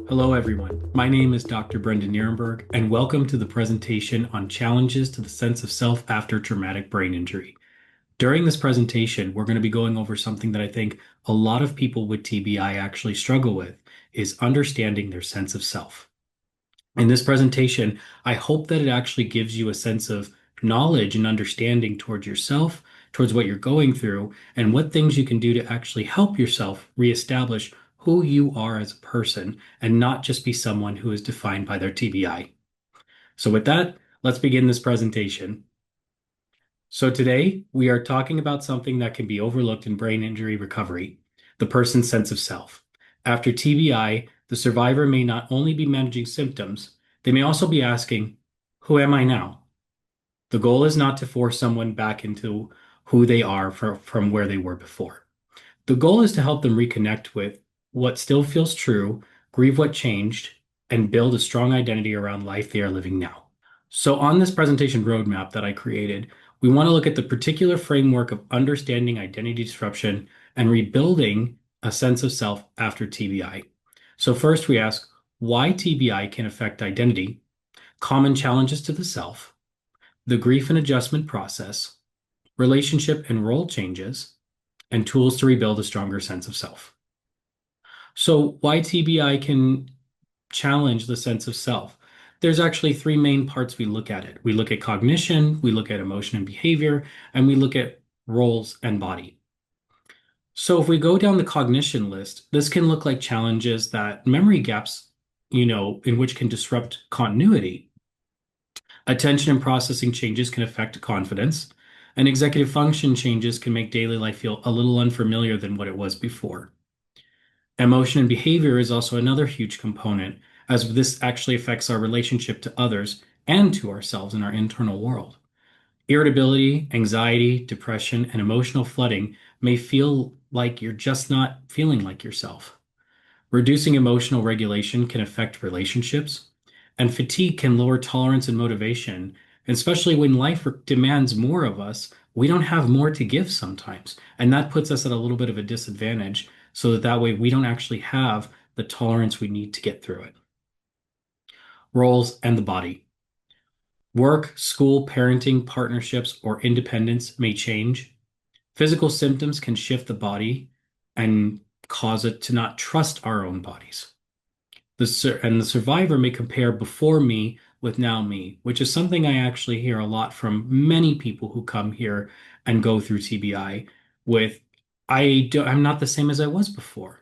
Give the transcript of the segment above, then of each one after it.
Hello, everyone. My name is Dr. Brendan Nierenberg, and welcome to the presentation on challenges to the sense of self after traumatic brain injury. During this presentation, we're going to be going over something that I think a lot of people with TBI actually struggle with, is understanding their sense of self. In this presentation, I hope that it actually gives you a sense of knowledge and understanding towards yourself, towards what you're going through, and what things you can do to actually help yourself reestablish who you are as a person and not just be someone who is defined by their TBI. So, with that, let's begin this presentation. So, today we are talking about something that can be overlooked in brain injury recovery, the person's sense of self. After TBI, the survivor may not only be managing symptoms, they may also be asking, who am I now? The goal is not to force someone back into who they are from where they were before. The goal is to help them reconnect with what still feels true, grieve what changed, and build a strong identity around life they are living now. So, on this presentation roadmap that I created, we want to look at the particular framework of understanding identity disruption and rebuilding a sense of self after TBI. So, first we ask why TBI can affect identity, common challenges to the self, the grief and adjustment process, relationship and role changes, and tools to rebuild a stronger sense of self. So, why TBI can challenge the sense of self? There's actually three main parts we look at it. We look at cognition, we look at emotion and behavior, and we look at roles and body. So, if we go down the cognition list, this can look like challenges that memory gaps, in which can disrupt continuity. Attention and processing changes can affect confidence, and executive function changes can make daily life feel a little unfamiliar than what it was before. Emotion and behavior is also another huge component, as this actually affects our relationship to others and to ourselves in our internal world. Irritability, anxiety, depression, and emotional flooding may feel like you're just not feeling like yourself. Reducing emotional regulation can affect relationships, and fatigue can lower tolerance and motivation, especially when life demands more of us. We don't have more to give sometimes, and that puts us at a little bit of a disadvantage so that way we don't actually have the tolerance we need to get through it. Roles and the body. Work, school, parenting, partnerships, or independence may change. Physical symptoms can shift the body and cause it to not trust our own bodies. The survivor may compare before me with now me, which is something I actually hear a lot from many people who come here and go through TBI with, I'm not the same as I was before,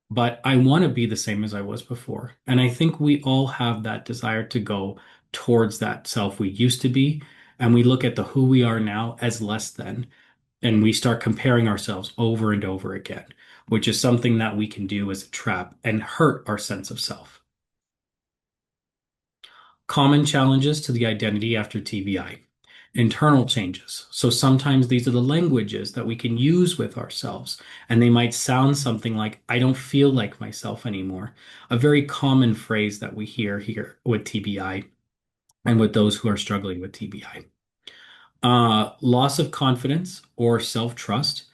but I want to be the same as I was before. And I think we all have that desire to go towards that self we used to be. And we look at the who we are now as less than, and we start comparing ourselves over and over again, which is something that we can do as a trap and hurt our sense of self. Common challenges to the identity after TBI. Internal changes. So sometimes these are the languages that we can use with ourselves, and they might sound something like, I don't feel like myself anymore. A very common phrase that we hear here with TBI and with those who are struggling with TBI. Loss of confidence or self-trust,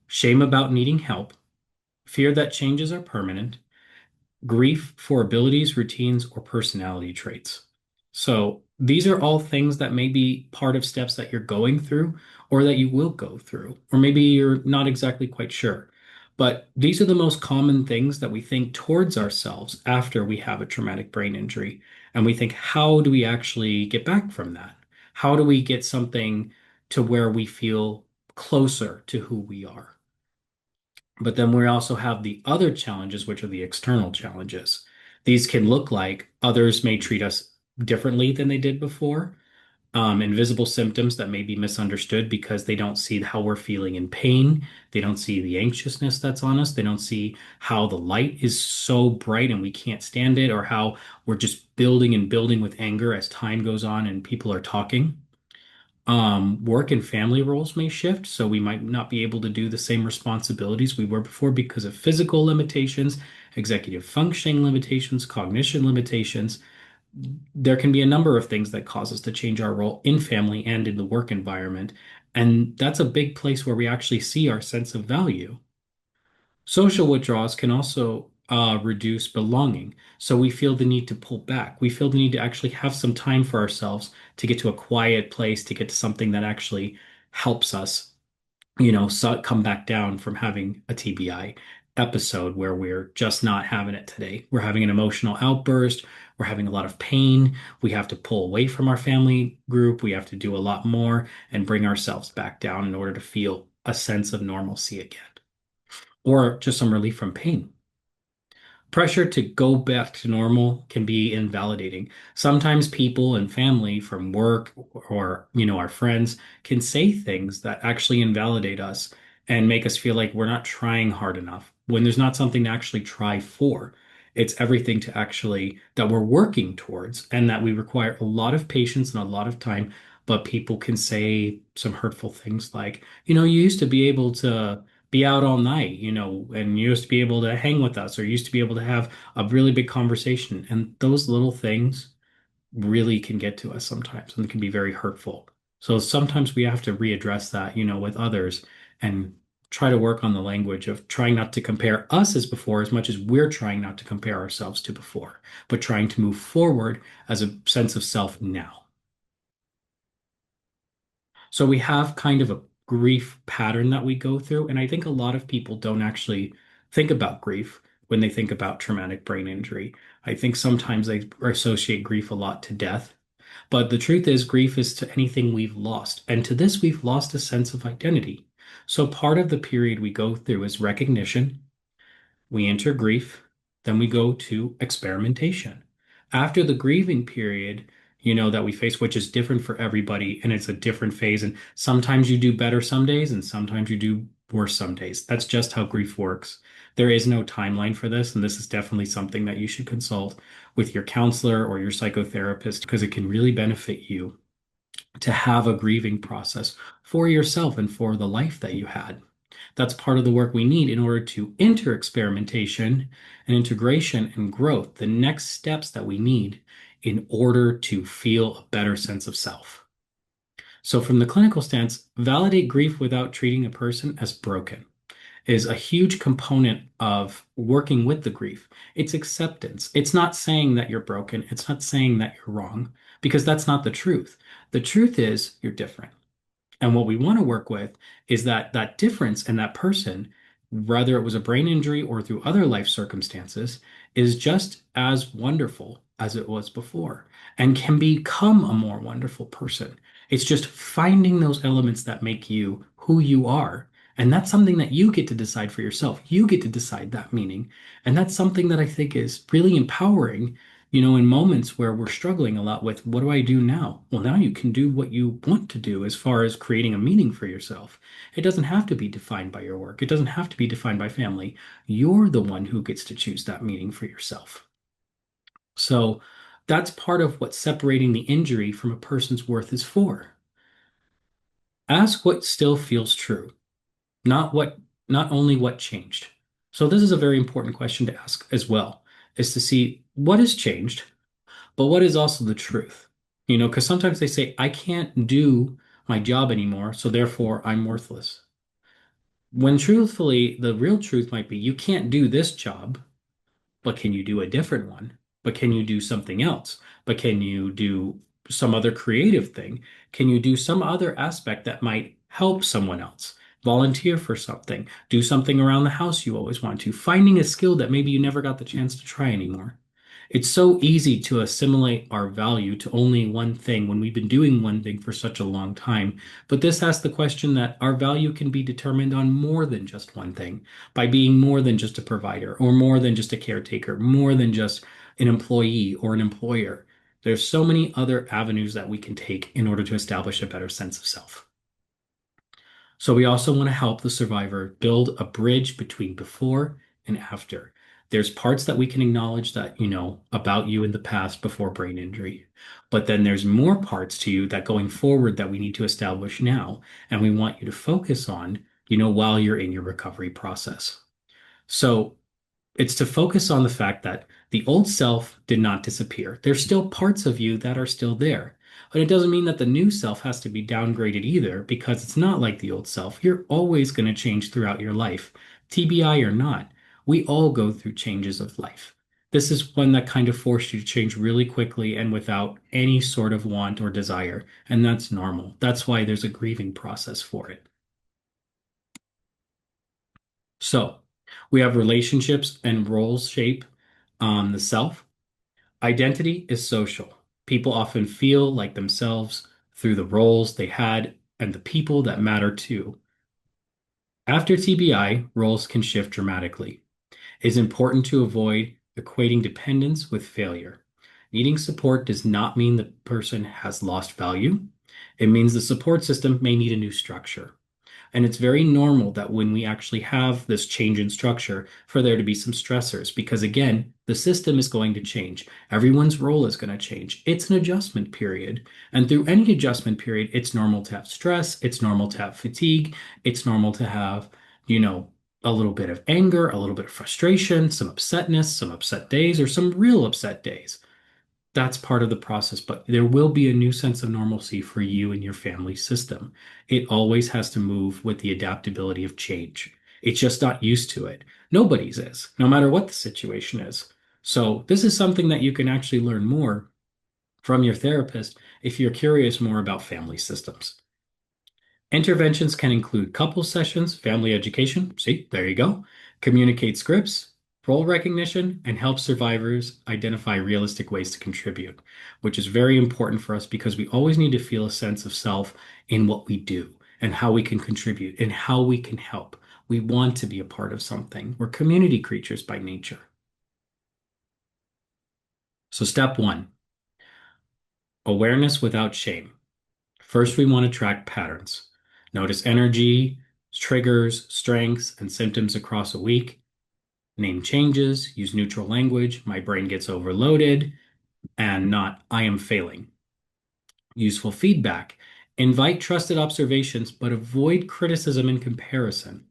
shame about needing help, fear that changes are permanent, grief for abilities, routines, or personality traits. So these are all things that may be part of steps that you're going through or that you will go through, or maybe you're not exactly quite sure. But these are the most common things that we think towards ourselves after we have a traumatic brain injury. And we think, how do we actually get back from that? How do we get something to where we feel closer to who we are? But then we also have the other challenges, which are the external challenges. These can look like others may treat us differently than they did before. Invisible symptoms that may be misunderstood because they don't see how we're feeling in pain. They don't see the anxiousness that's on us. They don't see how the light is so bright and we can't stand it, or how we're just building and building with anger as time goes on and people are talking. Work and family roles may shift, so we might not be able to do the same responsibilities we were before because of physical limitations, executive functioning limitations, cognition limitations. There can be a number of things that cause us to change our role in family and in the work environment, and that's a big place where we actually see our sense of value. Social withdrawals can also reduce belonging. So we feel the need to pull back. We feel the need to actually have some time for ourselves to get to a quiet place, to get to something that actually helps us, so come back down from having a TBI episode where we're just not having it today. We're having an emotional outburst. We're having a lot of pain. We have to pull away from our family group. We have to do a lot more and bring ourselves back down in order to feel a sense of normalcy again, or just some relief from pain. Pressure to go back to normal can be invalidating. Sometimes people and family from work or, our friends can say things that actually invalidate us and make us feel like we're not trying hard enough when there's not something to actually try for. It's everything to actually that we're working towards and that we require a lot of patience and a lot of time. But people can say some hurtful things like, you used to be able to be out all night, and you used to be able to hang with us or used to be able to have a really big conversation. And those little things really can get to us sometimes and can be very hurtful. So sometimes we have to readdress that, with others and try to work on the language of trying not to compare us as before as much as we're trying not to compare ourselves to before, but trying to move forward as a sense of self now. So we have kind of a grief pattern that we go through. And I think a lot of people don't actually think about grief when they think about traumatic brain injury. I think sometimes they associate grief a lot to death. But the truth is, grief is to anything we've lost. And to this, we've lost a sense of identity. So part of the period we go through is recognition. We enter grief, then we go to experimentation. After the grieving period, that we face, which is different for everybody, and it's a different phase. And sometimes you do better some days, and sometimes you do worse some days. That's just how grief works. There is no timeline for this, and this is definitely something that you should consult with your counselor or your psychotherapist because it can really benefit you to have a grieving process for yourself and for the life that you had. That's part of the work we need in order to enter experimentation and integration and growth, the next steps that we need in order to feel a better sense of self. So, from the clinical stance, validate grief without treating a person as broken is a huge component of working with the grief. It's acceptance. It's not saying that you're broken. It's not saying that you're wrong, because that's not the truth. The truth is you're different. And what we want to work with is that difference in that person, whether it was a brain injury or through other life circumstances, is just as wonderful as it was before and can become a more wonderful person. It's just finding those elements that make you who you are. And that's something that you get to decide for yourself. You get to decide that meaning. And that's something that I think is really empowering, in moments where we're struggling a lot with what do I do now? Well, now you can do what you want to do as far as creating a meaning for yourself. It doesn't have to be defined by your work. It doesn't have to be defined by family. You're the one who gets to choose that meaning for yourself. So that's part of what separating the injury from a person's worth is for. Ask what still feels true, not only what changed. So this is a very important question to ask as well, is to see what has changed, but what is also the truth? Because sometimes they say, I can't do my job anymore, so therefore I'm worthless. When truthfully, the real truth might be you can't do this job, but can you do a different one? But can you do something else? But can you do some other creative thing? Can you do some other aspect that might help someone else? Volunteer for something, do something around the house you always want to, finding a skill that maybe you never got the chance to try anymore. It's so easy to assimilate our value to only one thing when we've been doing one thing for such a long time. But this asks the question that our value can be determined on more than just one thing, by being more than just a provider, or more than just a caretaker, more than just an employee or an employer. There's so many other avenues that we can take in order to establish a better sense of self. So we also want to help the survivor build a bridge between before and after. There's parts that we can acknowledge that, about you in the past before brain injury. But then there's more parts to you that going forward that we need to establish now. And we want you to focus on, while you're in your recovery process. So it's to focus on the fact that the old self did not disappear. There's still parts of you that are still there. But it doesn't mean that the new self has to be downgraded either, because it's not like the old self. You're always going to change throughout your life, TBI or not. We all go through changes of life. This is one that kind of forced you to change really quickly and without any sort of want or desire. And that's normal. That's why there's a grieving process for it. So we have relationships and roles shape the self. Identity is social. People often feel like themselves through the roles they had and the people that matter too. After TBI, roles can shift dramatically. It is important to avoid equating dependence with failure. Needing support does not mean the person has lost value. It means the support system may need a new structure. And it's very normal that when we actually have this change in structure, for there to be some stressors, because again, the system is going to change. Everyone's role is going to change. It's an adjustment period. And through any adjustment period, it's normal to have stress. It's normal to have fatigue. It's normal to have, you know, a little bit of anger, a little bit of frustration, some upsetness, some upset days, or some real upset days. That's part of the process, but there will be a new sense of normalcy for you and your family system. It always has to move with the adaptability of change. It's just not used to it. Nobody's is, no matter what the situation is. So, this is something that you can actually learn more from your therapist if you're curious more about family systems. Interventions can include couple sessions, family education, see, there you go, communicate scripts, role recognition, and help survivors identify realistic ways to contribute, which is very important for us because we always need to feel a sense of self in what we do and how we can contribute and how we can help. We want to be a part of something. We're community creatures by nature. So, step one, awareness without shame. First, we want to track patterns. Notice energy, triggers, strengths, and symptoms across a week. Name changes, use neutral language, my brain gets overloaded, and not I am failing. Useful feedback. Invite trusted observations, but avoid criticism and comparison.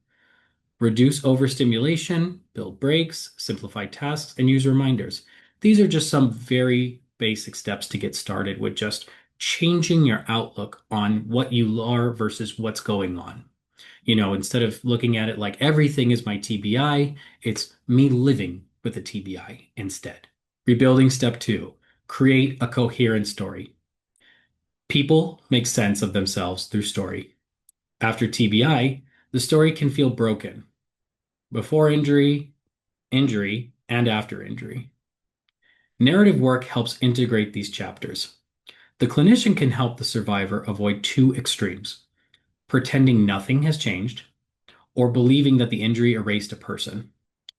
Reduce overstimulation, build breaks, simplify tasks, and use reminders. These are just some very basic steps to get started with just changing your outlook on what you are versus what's going on. Instead of looking at it like everything is my TBI, it's me living with a TBI instead. Rebuilding step two, create a coherent story. People make sense of themselves through story. After TBI, the story can feel broken. Before injury, injury, and after injury. Narrative work helps integrate these chapters. The clinician can help the survivor avoid two extremes, pretending nothing has changed or believing that the injury erased a person.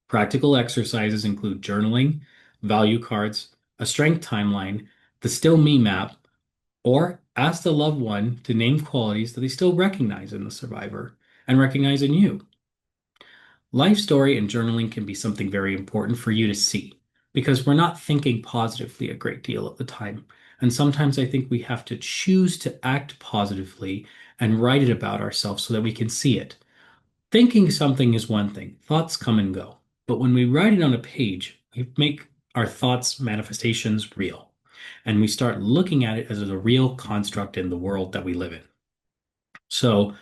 Practical exercises include journaling, value cards, a strength timeline, the still me map, or ask the loved one to name qualities that they still recognize in the survivor and recognize in you. Life story and journaling can be something very important for you to see because we're not thinking positively a great deal of the time. And sometimes I think we have to choose to act positively and write it about ourselves so that we can see it. Thinking something is one thing, thoughts come and go. But when we write it on a page, we make our thoughts manifestations real. And we start looking at it as a real construct in the world that we live in. So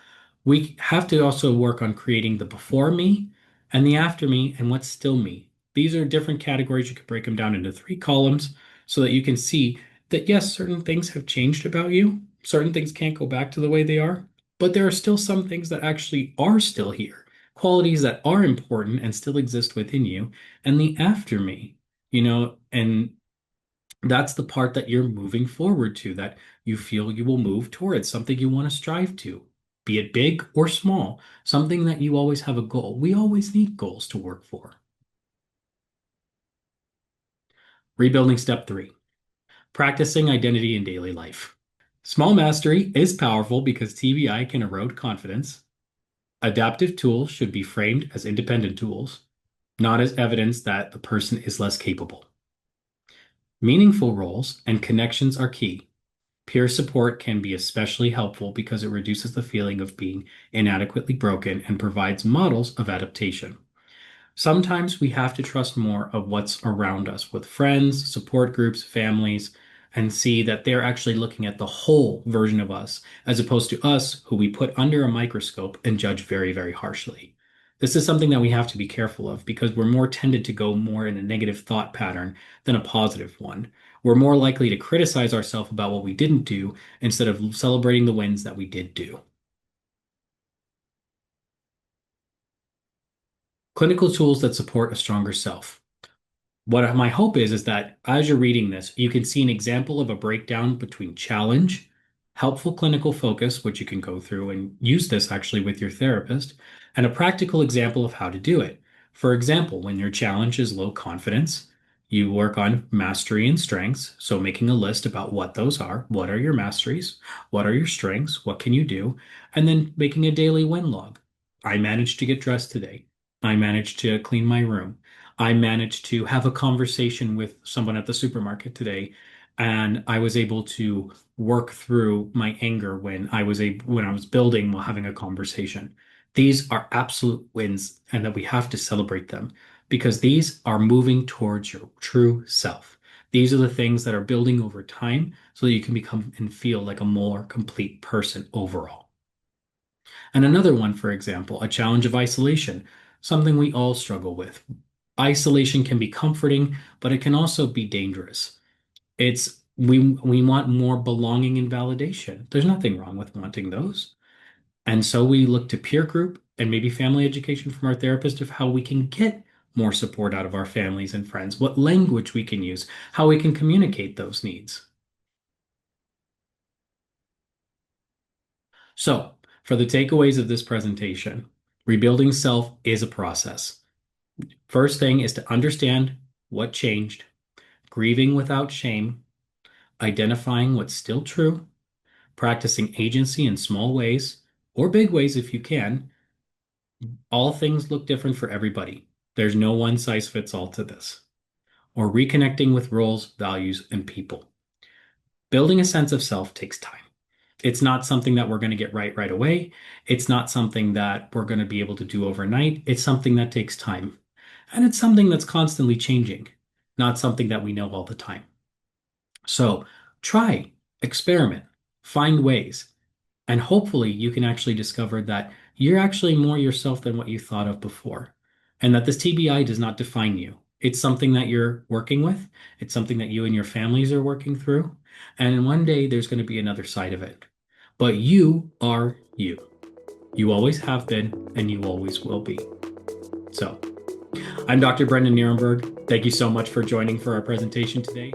we have to also work on creating the before me and the after me and what's still me. These are different categories. You could break them down into three columns so that you can see that, yes, certain things have changed about you. Certain things can't go back to the way they are, but there are still some things that actually are still here, qualities that are important and still exist within you. And the after me, and that's the part that you're moving forward to, that you feel you will move towards, something you want to strive to, be it big or small, something that you always have a goal. We always need goals to work for. Rebuilding step three, practicing identity in daily life. Small mastery is powerful because TBI can erode confidence. Adaptive tools should be framed as independent tools, not as evidence that the person is less capable. Meaningful roles and connections are key. Peer support can be especially helpful because it reduces the feeling of being inadequately broken and provides models of adaptation. Sometimes we have to trust more of what's around us with friends, support groups, families, and see that they're actually looking at the whole version of us as opposed to us who we put under a microscope and judge very, very harshly. This is something that we have to be careful of because we're more tended to go more in a negative thought pattern than a positive one. We're more likely to criticize ourselves about what we didn't do instead of celebrating the wins that we did do. Clinical tools that support a stronger self. What my hope is that as you're reading this, you can see an example of a breakdown between challenge, helpful clinical focus, which you can go through and use this actually with your therapist, and a practical example of how to do it. For example, when your challenge is low confidence, you work on mastery and strengths. So making a list about what those are. What are your masteries? What are your strengths? What can you do? And then making a daily win log. I managed to get dressed today. I managed to clean my room. I managed to have a conversation with someone at the supermarket today, and I was able to work through my anger when I was building while having a conversation. These are absolute wins, and that we have to celebrate them because these are moving towards your true self. These are the things that are building over time so that you can become and feel like a more complete person overall. And another one, for example, a challenge of isolation, something we all struggle with. Isolation can be comforting, but it can also be dangerous. We want more belonging and validation. There's nothing wrong with wanting those. And so we look to peer group and maybe family education from our therapist of how we can get more support out of our families and friends, what language we can use, how we can communicate those needs. So, for the takeaways of this presentation, rebuilding self is a process. First thing is to understand what changed, grieving without shame, identifying what's still true, practicing agency in small ways or big ways if you can. All things look different for everybody. There's no one size fits all to this. Or reconnecting with roles, values, and people. Building a sense of self takes time. It's not something that we're going to get right away. It's not something that we're going to be able to do overnight. It's something that takes time. And it's something that's constantly changing, not something that we know all the time. So try, experiment, find ways, and hopefully you can actually discover that you're actually more yourself than what you thought of before, and that this TBI does not define you. It's something that you're working with, it's something that you and your families are working through, and one day there's going to be another side of it. But you are you. You always have been, and you always will be. So, I'm Dr. Brendan Nierenberg. Thank you so much for joining for our presentation today.